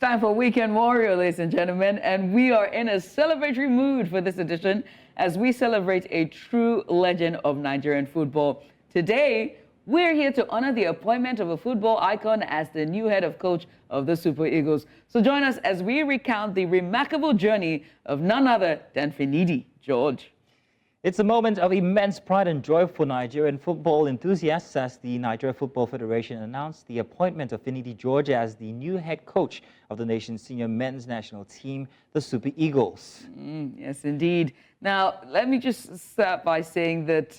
Time for Weekend Warrior, ladies and gentlemen, and we are in a celebratory mood for this edition as we celebrate a true legend of Nigerian football. Today, we're here to honor the appointment of a football icon as the new head of coach of the Super Eagles. So join us as we recount the remarkable journey of none other than Finidi George. It's a moment of immense pride and joy for Nigerian football enthusiasts as the Nigerian Football Federation announced the appointment of Finidi George as the new head coach of the nation's senior men's national team, the Super Eagles. Yes, indeed. Now, let me just start by saying that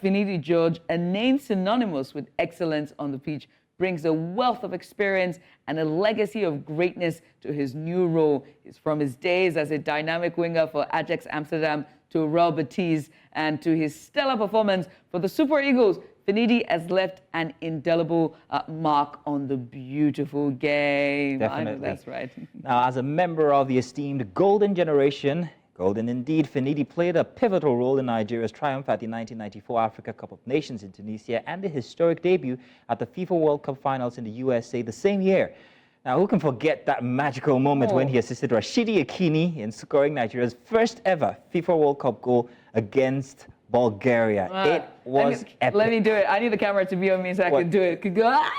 Finidi George, a name synonymous with excellence on the pitch, brings a wealth of experience and a legacy of greatness to his new role. It's from his days as a dynamic winger for Ajax Amsterdam to Real Betis and to his stellar performance for the Super Eagles. Finidi has left an indelible mark on the beautiful game. Definitely. I know that's right. Now, as a member of the esteemed Golden Generation, golden indeed, Finidi played a pivotal role in Nigeria's triumph at the 1994 Africa Cup of Nations in Tunisia and the historic debut at the FIFA World Cup Finals in the USA the same year. Now, who can forget that magical moment when he assisted Rashidi Yekini in scoring Nigeria's first ever FIFA World Cup goal against Bulgaria? It was epic. Let me do it. I need the camera to be on me so I can do it. Could go. Well,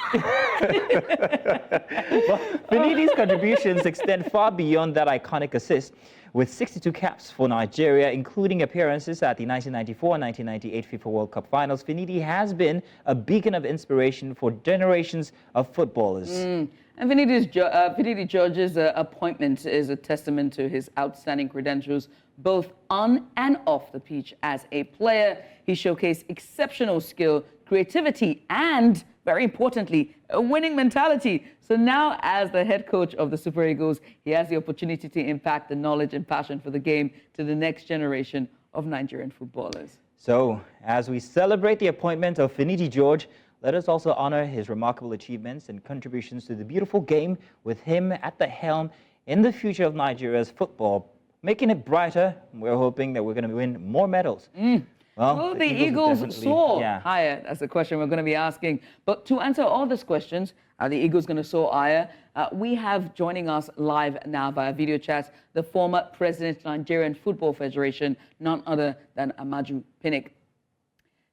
Finidi's contributions extend far beyond that iconic assist. With 62 caps for Nigeria, including appearances at the 1994 and 1998 FIFA World Cup Finals, Finidi has been a beacon of inspiration for generations of footballers. And Finidi George's appointment is a testament to his outstanding credentials, both on and off the pitch. As a player, he showcased exceptional skill, creativity, and, very importantly, a winning mentality. So now, as the head coach of the Super Eagles, he has the opportunity to impact the knowledge and passion for the game to the next generation of Nigerian footballers. So, as we celebrate the appointment of Finidi George, let us also honor his remarkable achievements and contributions to the beautiful game with him at the helm in the future of Nigeria's football, making it brighter. We're hoping that we're going to win more medals. Will the Eagles soar higher? That's the question we're going to be asking. But to answer all these questions, are the Eagles going to soar higher? We have joining us live now via video chat the former president of Nigerian Football Federation, none other than Amaju Pinnick.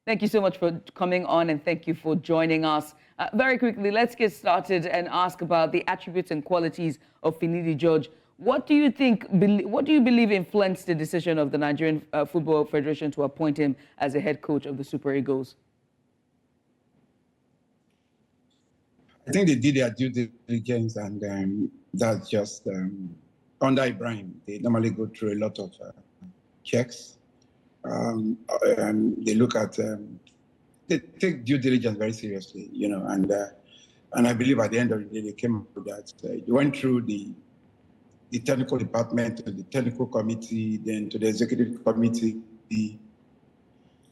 Thank you so much for coming on and thank you for joining us. Very quickly, let's get started and ask about the attributes and qualities of Finidi George. What do you believe influenced the decision of the Nigerian Football Federation to appoint him as a head coach of the Super Eagles? I think they did their due diligence, and that's just under Ibrahim. They normally go through a lot of checks. They look at, they take due diligence very seriously, you know, and I believe at the end of the day they came up with that. They went through the technical department, to the technical committee, then to the executive committee,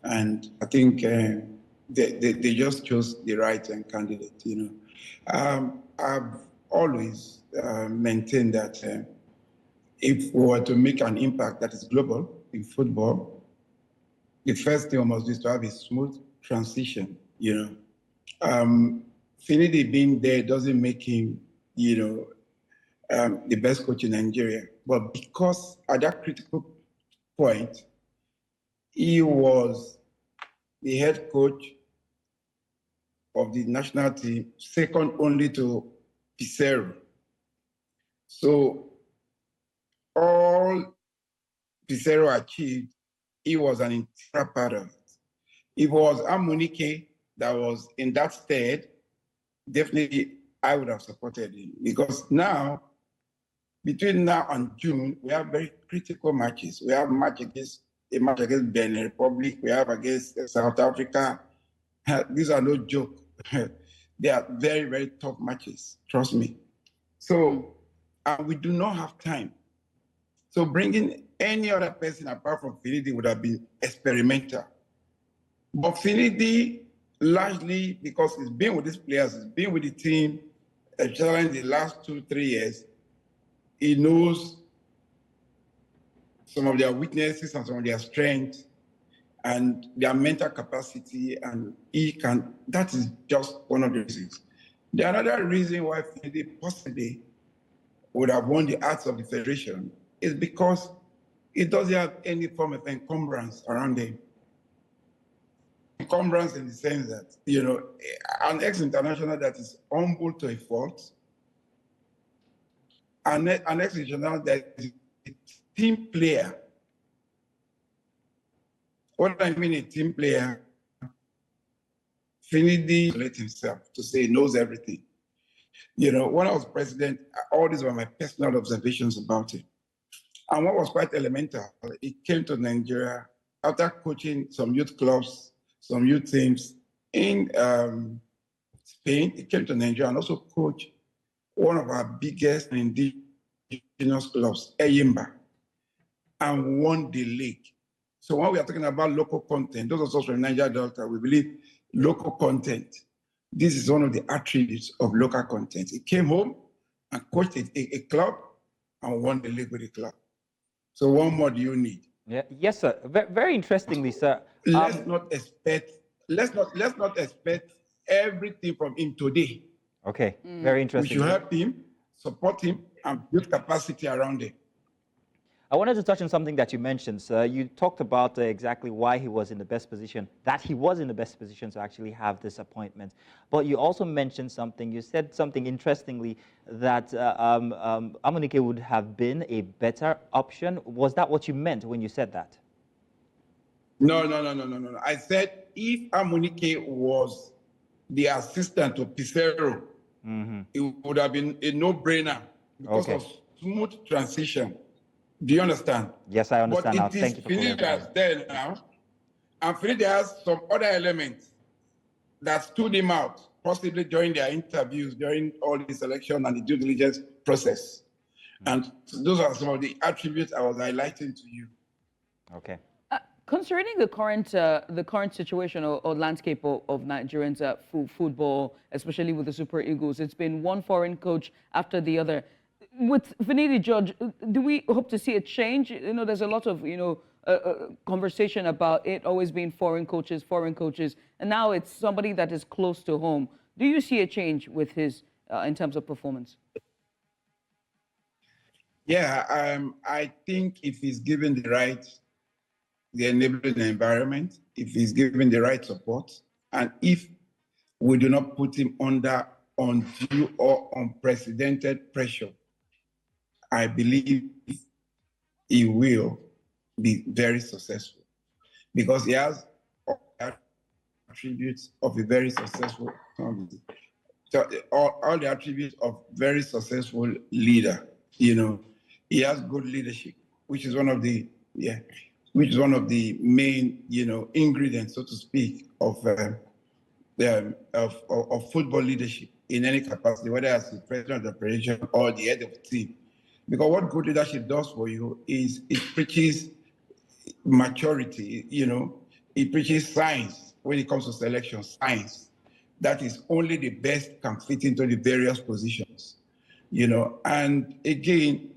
and I think they just chose the right candidate, you know. I've always maintained that if we were to make an impact that is global in football, the first thing we must do is to have a smooth transition, you know. Finidi being there doesn't make him, you know, the best coach in Nigeria. But because at that critical point, he was the head coach of the national team, second only to Pizarro. So all Pizarro achieved, he was an integral part of it. If it was Amunike that was in that stead, definitely I would have supported him, because now, between now and June, we have very critical matches. We have a match against Benin Republic. We have against South Africa. These are no joke. They are very, very tough matches, trust me. So we do not have time. So bringing any other person apart from Finidi would have been experimental. But Finidi, largely because he's been with these players, he's been with the team, especially in the last 2-3 years, he knows some of their weaknesses and some of their strengths and their mental capacity, and that is just one of the reasons. The another reason why Finidi possibly would have won the hearts of the Federation is because it doesn't have any form of encumbrance around him. Encumbrance in the sense that, you know, an ex-international that is humble to a fault, an ex-international that is a team player. What I mean a team player, Finidi let himself to say he knows everything. You know, when I was president, all these were my personal observations about him. And what was quite elemental, he came to Nigeria after coaching some youth clubs, some youth teams in Spain. He came to Nigeria and also coached one of our biggest indigenous clubs, Eyimba, and won the league. So when we are talking about local content, those of us from Niger Delta, we believe local content. This is one of the attributes of local content. He came home and coached a club and won the league with the club. So what more do you need? Yeah, yes, sir. Very interestingly, sir. Let's not expect everything from him today. Okay, very interesting. We should help him, support him, and build capacity around him. I wanted to touch on something that you mentioned, sir. You talked about exactly why he was in the best position, that he was in the best position to actually have this appointment. But you also mentioned something, you said something interestingly, that Amunike would have been a better option. Was that what you meant when you said that? No. I said if Amunike was the assistant to Pizarro, it would have been a no-brainer because of smooth transition. Do you understand? Yes, I understand now. But it Thank is you for Finidi that's there now, and Finidi has some other elements that stood him out, possibly during their interviews, during all the selection and the due diligence process. And those are some of the attributes I was highlighting to you. Okay. Concerning the current situation or landscape of Nigerians football, especially with the Super Eagles, it's been one foreign coach after the other. With Finidi George, do we hope to see a change? You know, there's a lot of, conversation about it always being foreign coaches, and now it's somebody that is close to home. Do you see a change with his, in terms of performance? Yeah, I think if he's given the enabling environment, if he's given the right support, and if we do not put him under undue or unprecedented pressure, I believe he will be very successful because he has attributes of a very successful all the attributes of very successful leader. You know, he has good leadership, which is one of the main ingredients, so to speak, of football leadership in any capacity, whether as the president of the federation or the head of the team. Because what good leadership does for you is it preaches maturity, it preaches science when it comes to selection, science. That is only the best can fit into the various positions, And again,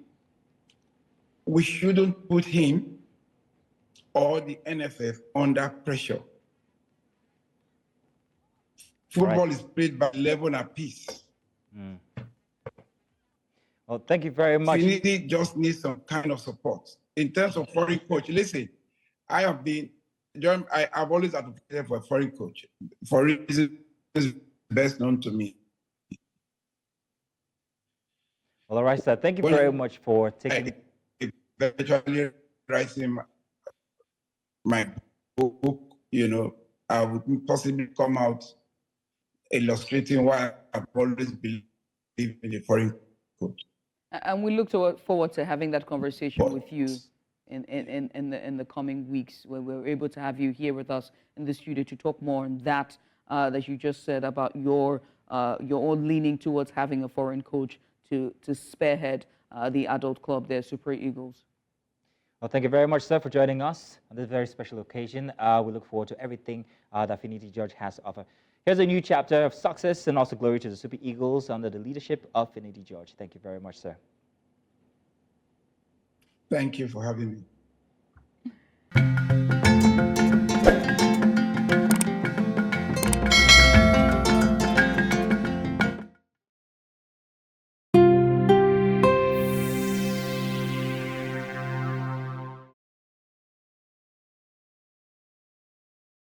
we shouldn't put him or the NFF under pressure. Football is played by 11 apiece. Well, thank you very much. Finidi just needs some kind of support. In terms of foreign coach, listen, I've always advocated for a foreign coach for reasons best known to me. Well, all right, sir. Thank you very much for taking... Eventually writing my book, I would possibly come out illustrating why I've always believed in a foreign coach. And we look forward to having that conversation with you in the coming weeks, where we're able to have you here with us in the studio to talk more on that you just said about your own leaning towards having a foreign coach to spearhead the adult club there, Super Eagles. Well, thank you very much, sir, for joining us on this very special occasion. We look forward to everything that Finidi George has to offer. Here's a new chapter of success and also glory to the Super Eagles under the leadership of Finidi George. Thank you very much, sir. Thank you for having me.